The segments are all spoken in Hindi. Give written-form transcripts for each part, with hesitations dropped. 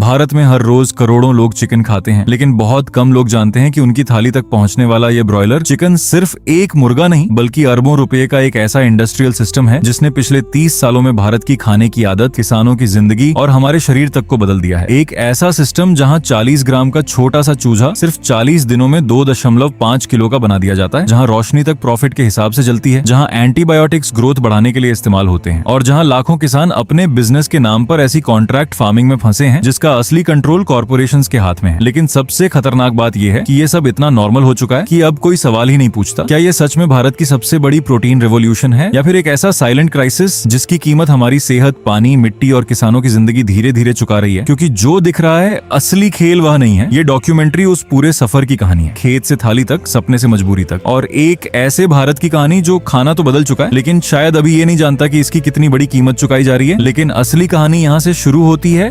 भारत में हर रोज करोड़ों लोग चिकन खाते हैं, लेकिन बहुत कम लोग जानते हैं कि उनकी थाली तक पहुंचने वाला ये ब्रॉयलर चिकन सिर्फ एक मुर्गा नहीं बल्कि अरबों रुपए का एक ऐसा इंडस्ट्रियल सिस्टम है जिसने पिछले 30 सालों में भारत की खाने की आदत, किसानों की जिंदगी और हमारे शरीर तक को बदल दिया है। एक ऐसा सिस्टम जहां 40 ग्राम का छोटा सा चूजा सिर्फ 40 दिनों में 2.5 किलो का बना दिया जाता है, जहां रोशनी तक प्रॉफिट के हिसाब से जलती है, जहां एंटीबायोटिक्स ग्रोथ बढ़ाने के लिए इस्तेमाल होते हैं और जहां लाखों किसान अपने बिजनेस के नाम पर ऐसी कॉन्ट्रैक्ट फार्मिंग में फंसे हैं जिसका असली कंट्रोल कॉर्पोरेशंस के हाथ में है। लेकिन सबसे खतरनाक बात यह है कि ये सब इतना नॉर्मल हो चुका है कि अब कोई सवाल ही नहीं पूछता, क्या ये सच में भारत की सबसे बड़ी प्रोटीन रेवोल्यूशन है या फिर एक ऐसा साइलेंट क्राइसिस जिसकी कीमत हमारी सेहत, पानी, मिट्टी और किसानों की जिंदगी धीरे धीरे चुका रही है। क्योंकि जो दिख रहा है असली खेल वह नहीं है, ये डॉक्यूमेंट्री उस पूरे सफर की कहानी है, खेत से थाली तक, सपने से मजबूरी तक, और एक ऐसे भारत की कहानी जो खाना तो बदल चुका है लेकिन शायद अभी ये नहीं जानता कि इसकी कितनी बड़ी कीमत चुकाई जा रही है। लेकिन असली कहानी यहाँ से शुरू होती है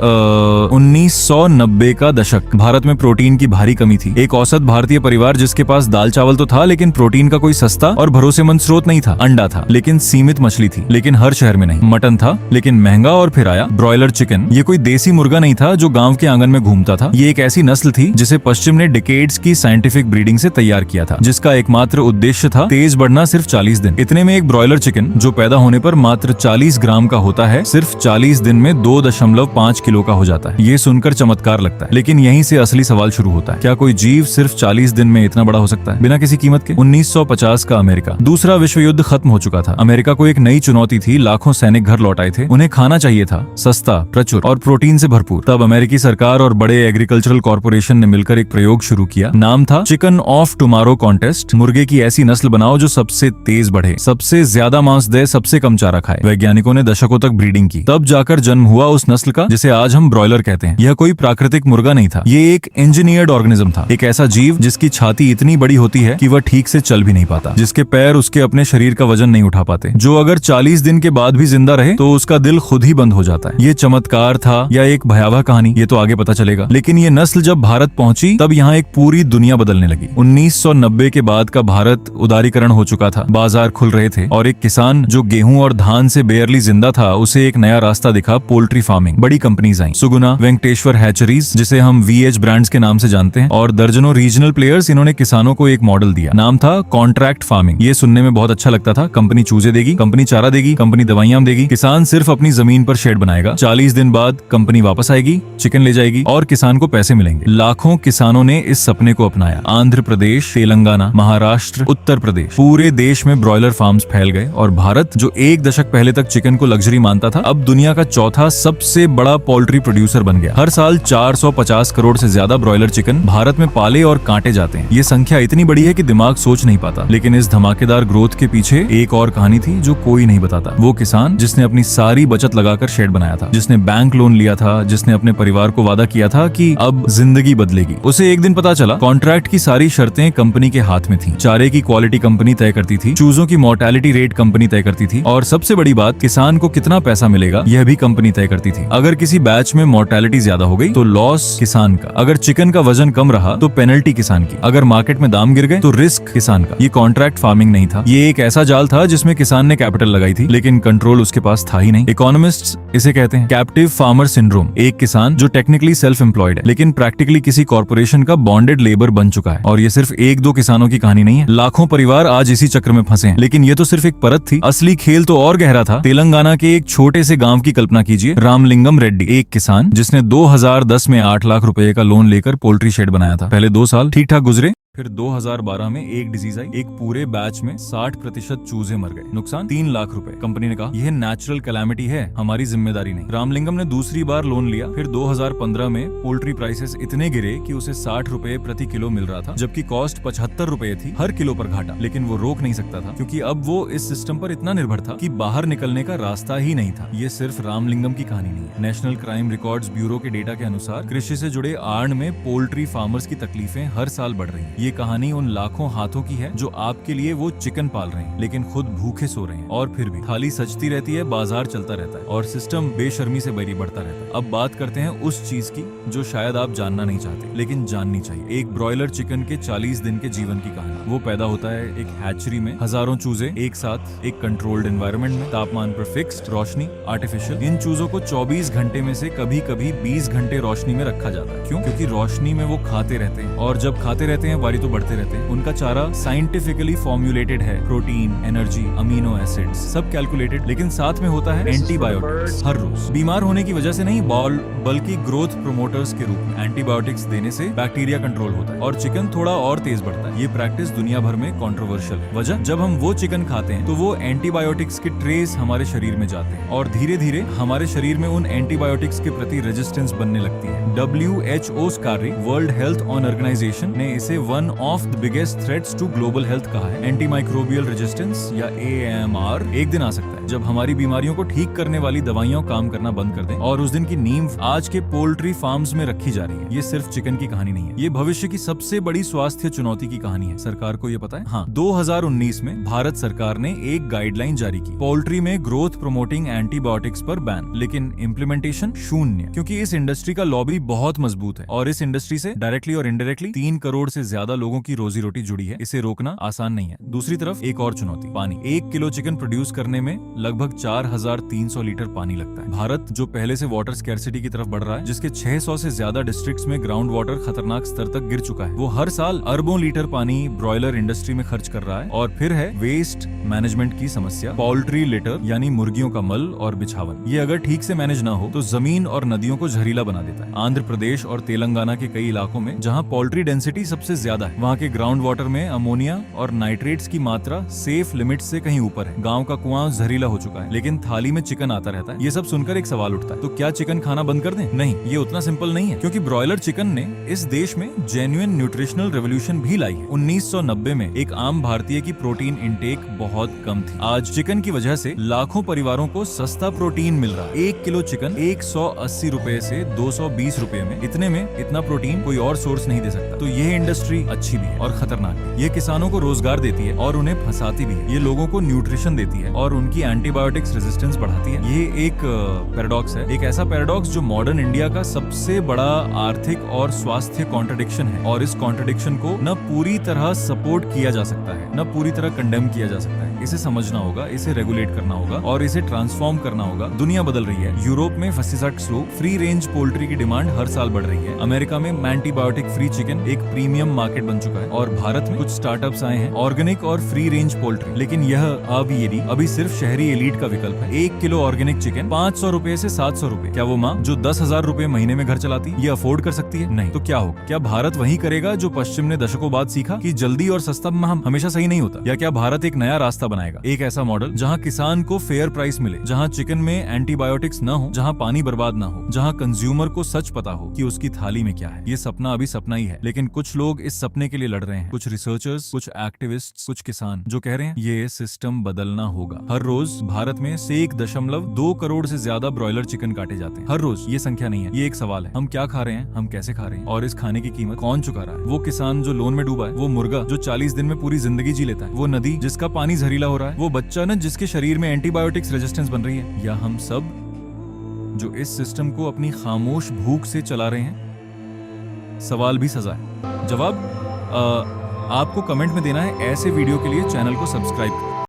1990 का दशक। भारत में प्रोटीन की भारी कमी थी। एक औसत भारतीय परिवार जिसके पास दाल चावल तो था लेकिन प्रोटीन का कोई सस्ता और भरोसेमंद स्रोत नहीं था। अंडा था लेकिन सीमित, मछली थी लेकिन हर शहर में नहीं, मटन था लेकिन महंगा, और फिर आया ब्रॉयलर चिकन। ये कोई देसी मुर्गा नहीं था जो गांव के आंगन में घूमता था, ये एक ऐसी नस्ल थी जिसे पश्चिम ने डिकेड्स की साइंटिफिक ब्रीडिंग से तैयार किया था, जिसका एकमात्र उद्देश्य था तेज बढ़ना सिर्फ 40 दिन। इतने में एक ब्रॉयलर चिकन जो पैदा होने पर मात्र 40 ग्राम का होता है, सिर्फ 40 दिन में 2.5 किलो का हो जाता है। ये सुनकर चमत्कार लगता है, लेकिन यहीं से असली सवाल शुरू होता है, क्या कोई जीव सिर्फ 40 दिन में इतना बड़ा हो सकता है बिना किसी कीमत के? 1950 का अमेरिका। दूसरा विश्व युद्ध खत्म हो चुका था। अमेरिका को एक नई चुनौती थी। लाखों सैनिक घर लौट आए थे, उन्हें खाना चाहिए था, सस्ता, प्रचुर और प्रोटीन से भरपूर। तब अमेरिकी सरकार और बड़े एग्रीकल्चरल कॉर्पोरेशन ने मिलकर एक प्रयोग शुरू किया। नाम था चिकन ऑफ टुमारो कॉन्टेस्ट। मुर्गे की ऐसी नस्ल बनाओ जो सबसे तेज बढ़े, सबसे ज्यादा मांस दे, सबसे कम चारा खाए। वैज्ञानिकों ने दशकों तक ब्रीडिंग की, तब जाकर जन्म हुआ उस नस्ल का जिसे आज हम ब्रॉयलर कहते हैं। यह कोई प्राकृतिक मुर्गा नहीं था, ये एक इंजीनियर्ड ऑर्गेनिज्म था, एक ऐसा जीव जिसकी छाती इतनी बड़ी होती है कि वह ठीक से चल भी नहीं पाता, जिसके पैर उसके अपने शरीर का वजन नहीं उठा पाते, जो अगर 40 दिन के बाद भी जिंदा रहे तो उसका दिल खुद ही बंद हो जाता है। ये चमत्कार था या एक भयावह कहानी, ये तो आगे पता चलेगा। लेकिन ये नस्ल जब भारत पहुंची तब यहाँ एक पूरी दुनिया बदलने लगी। 1990 के बाद का भारत उदारीकरण हो चुका था, बाजार खुल रहे थे और एक किसान जो गेहूं और धान से बेयरली जिंदा था उसे एक नया रास्ता दिखा, पोल्ट्री फार्मिंग। बड़ी कंपनीज आई, सुगुना, वेंकटेश्वर हैचरीज जिसे हम VH ब्रांड्स के नाम से जानते हैं, और दर्जनों रीजनल प्लेयर्स। इन्होंने किसानों को एक मॉडल दिया, नाम था कॉन्ट्रैक्ट फार्मिंग। ये सुनने में बहुत अच्छा लगता था, कंपनी चूजे देगी, कंपनी चारा देगी, कंपनी दवाइयां देगी, किसान सिर्फ अपनी जमीन पर शेड बनाएगा, 40 दिन बाद कंपनी वापस आएगी, चिकन ले जाएगी और किसान को पैसे मिलेंगे। लाखों किसानों ने इस सपने को अपनाया। आंध्र प्रदेश, तेलंगाना, महाराष्ट्र, उत्तर प्रदेश, पूरे देश में ब्रॉयलर फार्म्स फैल गए और भारत जो एक दशक पहले तक चिकन को लग्जरी मानता था, अब दुनिया का चौथा सबसे बड़ा पोल्ट्री प्रोड्यूसर बन गया। हर साल 450 करोड़ से ज्यादा ब्रॉयलर चिकन भारत में पाले और काटे जाते हैं। ये संख्या इतनी बड़ी है कि दिमाग सोच नहीं पाता। लेकिन इस धमाकेदार ग्रोथ के पीछे एक और कहानी थी जो कोई नहीं बताता। वो किसान जिसने अपनी सारी बचत लगाकर शेड बनाया था, जिसने बैंक लोन लिया था, जिसने अपने परिवार को वादा किया था कि अब जिंदगी बदलेगी, उसे एक दिन पता चला कॉन्ट्रैक्ट की सारी शर्तें कंपनी के हाथ में थी। चारे की क्वालिटी कंपनी तय करती थी, चूजों की मोर्टेलिटी रेट कंपनी तय करती थी, और सबसे बड़ी बात, किसान को कितना पैसा मिलेगा यह भी कंपनी तय करती थी। अगर किसी बैच में मोर्टेलिटी ज्यादा हो गई तो लॉस किसान का, अगर चिकन का वजन कम रहा तो पेनल्टी किसान की, अगर मार्केट में दाम गिर गए तो रिस्क किसान का। ये कॉन्ट्रैक्ट फार्मिंग नहीं था, ये एक ऐसा जाल था जिसमें किसान ने कैपिटल लगाई थी लेकिन कंट्रोल उसके पास था ही नहीं। इकोनॉमिस्ट्स इसे कहते हैं कैप्टिव फार्मर सिंड्रोम। एक किसान जो टेक्निकली सेल्फ एम्प्लॉयड है लेकिन प्रैक्टिकली किसी कॉर्पोरेशन का बॉन्डेड लेबर बन चुका है। और ये सिर्फ एक दो किसानों की कहानी नहीं है, लाखों परिवार आज इसी चक्र में फंसे हैं। लेकिन ये तो सिर्फ एक परत थी, असली खेल तो और गहरा था। तेलंगाना के एक छोटे से गांव की कल्पना कीजिए, रामलिंगम रेड्डी, एक किसान जिसने 2010 में 8 लाख रुपए का लोन लेकर पोल्ट्री शेड बनाया था। पहले 2 साल ठीक ठाक गुजरे, फिर 2012 में एक डिजीज आई, एक पूरे बैच में 60% चूजे मर गए, नुकसान 3 लाख रुपए। कंपनी ने कहा यह नेचुरल कैलामिटी है, हमारी जिम्मेदारी नहीं। रामलिंगम ने दूसरी बार लोन लिया, फिर 2015 में पोल्ट्री प्राइसेस इतने गिरे कि उसे 60 रुपए प्रति किलो मिल रहा था, जबकि कॉस्ट 75 रुपए थी हर किलो पर घाटा। लेकिन वो रोक नहीं सकता था क्योंकि अब वो इस सिस्टम पर इतना निर्भर था कि बाहर निकलने का रास्ता ही नहीं था। ये सिर्फ रामलिंगम की कहानी नहीं है। नेशनल क्राइम रिकॉर्ड्स ब्यूरो के डेटा के अनुसार कृषि से जुड़े आर्न में पोल्ट्री फार्मर्स की तकलीफें हर साल बढ़ रही हैं। ये कहानी उन लाखों हाथों की है जो आपके लिए वो चिकन पाल रहे हैं लेकिन खुद भूखे सो रहे हैं, और फिर भी थाली सजती रहती है, बाजार चलता रहता है और सिस्टम बेशर्मी से बरी बढ़ता रहता है। अब बात करते हैं उस चीज की जो शायद आप जानना नहीं चाहते लेकिन जाननी चाहिए। एक ब्रॉयलर चिकन के 40 दिन के जीवन की कहानी। वो पैदा होता है एक हैचरी में, हजारों चूजे एक साथ एक कंट्रोल्ड एनवायरनमेंट में, तापमान पर फिक्स्ड, रोशनी आर्टिफिशियल। इन चूजों को 24 घंटे में से कभी कभी 20 घंटे रोशनी में रखा जाता है। क्यों? क्योंकि रोशनी में वो खाते रहते हैं, और जब खाते रहते हैं बारी तो बढ़ते रहते हैं। उनका चारा साइंटिफिकली फॉर्मुलेटेड है, प्रोटीन, एनर्जी, अमीनो एसिड्स सब कैलकुलेटेड, लेकिन साथ में होता है एंटीबायोटिक्स हर रोज। बीमार होने की वजह से नहीं, बल्कि ग्रोथ प्रोमोटर्स के रूप में एंटीबायोटिक्स देने से बैक्टीरिया कंट्रोल होता है और चिकन थोड़ा और तेज बढ़ता है। ये प्रैक्टिस दुनिया भर में कंट्रोवर्शियल है। वजह, जब हम वो चिकन खाते हैं तो वो एंटीबायोटिक्स के ट्रेस हमारे शरीर में जाते हैं और धीरे धीरे हमारे शरीर में उन एंटीबायोटिक्स के प्रति रेजिस्टेंस बनने लगती है। WHO कार्य, वर्ल्ड हेल्थ ऑर्गेनाइजेशन ने इसे one of the biggest threats to global health कहा है। एंटीमाइक्रोबियल रेजिस्टेंस या AMR एक दिन आ सकता है जब हमारी बीमारियों को ठीक करने वाली दवाइयां काम करना बंद कर दें, और उस दिन की नींव आज के पोल्ट्री फार्म्स में रखी जा रही है। ये सिर्फ चिकन की कहानी नहीं है, ये भविष्य की सबसे बड़ी स्वास्थ्य चुनौती की कहानी है। सरकार को ये पता है? हाँ, 2019 में भारत सरकार ने एक गाइडलाइन जारी की, पोल्ट्री में ग्रोथ प्रोमोटिंग एंटीबायोटिक्स पर बैन, लेकिन इम्प्लीमेंटेशन शून्य, क्योंकि इस इंडस्ट्री का लॉबी बहुत मजबूत है और इस इंडस्ट्री से डायरेक्टली और इनडायरेक्टली 3 करोड़ से ज्यादा लोगों की रोजी रोटी जुड़ी है। इसे रोकना आसान नहीं है। दूसरी तरफ एक और चुनौती, पानी। 1 किलो चिकन प्रोड्यूस करने में लगभग 4300 लीटर पानी लगता है। भारत जो पहले से वाटर स्कैर्सिटी की तरफ बढ़ रहा है, जिसके 600 से ज्यादा डिस्ट्रिक्ट्स में ग्राउंड वाटर खतरनाक स्तर तक गिर चुका है, वो हर साल अरबों लीटर पानी ब्रॉयलर इंडस्ट्री में खर्च कर रहा है। और फिर है वेस्ट मैनेजमेंट की समस्या, पोल्ट्री लिटर यानी मुर्गियों का मल और बिछावन। ये अगर ठीक से मैनेज ना हो तो जमीन और नदियों को जहरीला बना देता है। आंध्र प्रदेश और तेलंगाना के कई इलाकों में जहाँ पोल्ट्री डेंसिटी सबसे ज्यादा है, वहाँ के ग्राउंड वाटर में अमोनिया और नाइट्रेट्स की मात्रा सेफ लिमिट से कहीं ऊपर है। गाँव का कुआं जहरीला हो चुका है, लेकिन थाली में चिकन आता रहता है। ये सब सुनकर एक सवाल उठता है, तो क्या चिकन खाना बंद कर दें? नहीं, ये उतना सिंपल नहीं है, क्योंकि ब्रॉयलर चिकन ने इस देश में जेन्युइन न्यूट्रिशनल रेवोल्यूशन भी लाई है। 1990 में एक आम भारतीय की प्रोटीन इंटेक बहुत कम थी। आज चिकन की वजह से लाखों परिवारों को सस्ता प्रोटीन मिल रहा है। 1 किलो चिकन 180 रुपए से 220 रुपए में। इतने में इतना प्रोटीन कोई और सोर्स नहीं दे सकता। तो ये इंडस्ट्री अच्छी भी है और खतरनाक भी। ये किसानों को रोजगार देती है और उन्हें फंसाती भी है। ये लोगों को न्यूट्रिशन देती है और उनकी एंटीबायोटिक्स रेजिस्टेंस बढ़ाती है। ये एक पैराडॉक्स है, एक ऐसा पैराडॉक्स जो मॉडर्न इंडिया का सबसे बड़ा आर्थिक और स्वास्थ्य कॉन्ट्रडिक्शन है। और इस कॉन्ट्रडिक्शन को न पूरी तरह सपोर्ट किया जा सकता है, न पूरी तरह कंडेम किया जा सकता है। इसे समझना होगा, इसे रेगुलेट करना होगा और इसे ट्रांसफॉर्म करना होगा। दुनिया बदल रही है। यूरोप में फसीसाट स्लो फ्री रेंज पोल्ट्री की डिमांड हर साल बढ़ रही है। अमेरिका में एंटीबायोटिक फ्री चिकन एक प्रीमियम मार्केट बन चुका है और भारत में कुछ स्टार्टअप्स आए हैं ऑर्गेनिक और फ्री रेंज पोल्ट्री। लेकिन यह अभी सिर्फ शहरी एलीट का विकल्प है। 1 किलो ऑर्गेनिक चिकन 500 रुपए से 700 रुपए। क्या वो माँ जो 10,000 रुपए महीने में घर चलाती ये अफोर्ड कर सकती है? नहीं। तो क्या होगा? क्या भारत वही करेगा जो पश्चिम ने दशकों बाद सीखा कि जल्दी और सस्ता हमेशा सही नहीं होता? या क्या भारत एक नया रास्ता बनाएगा, एक ऐसा मॉडल जहाँ किसान को फेयर प्राइस मिले, जहाँ चिकन में एंटीबायोटिक्स न हो, जहाँ पानी बर्बाद न हो, जहाँ कंज्यूमर को सच पता हो कि उसकी थाली में क्या है? ये सपना अभी सपना ही है, लेकिन कुछ लोग इस सपने के लिए लड़ रहे हैं। कुछ रिसर्चर्स, कुछ एक्टिविस्ट, कुछ किसान जो कह रहे हैं ये सिस्टम बदलना होगा। हर रोज भारत में से 1.2 करोड़ से ज्यादा ब्रॉयलर चिकन काटे जाते हैं। हर रोज। ये संख्या नहीं है, ये एक सवाल है। हम क्या खा रहे हैं, हम कैसे खा रहे हैं और इस खाने की कीमत कौन चुका रहा है? वो किसान जो लोन में डूबा है, वो मुर्गा जो 40 दिन में पूरी जिंदगी जी लेता है, वो नदी जिसका पानी जहरीला हो रहा है, वो बच्चा न जिसके शरीर में एंटीबायोटिक्स रेजिस्टेंस बन रही है, या हम सब जो इस सिस्टम को अपनी खामोश भूख से चला रहे हैं? सवाल भी सजा है। जवाब आपको कमेंट में देना है। ऐसे वीडियो के लिए चैनल को सब्सक्राइब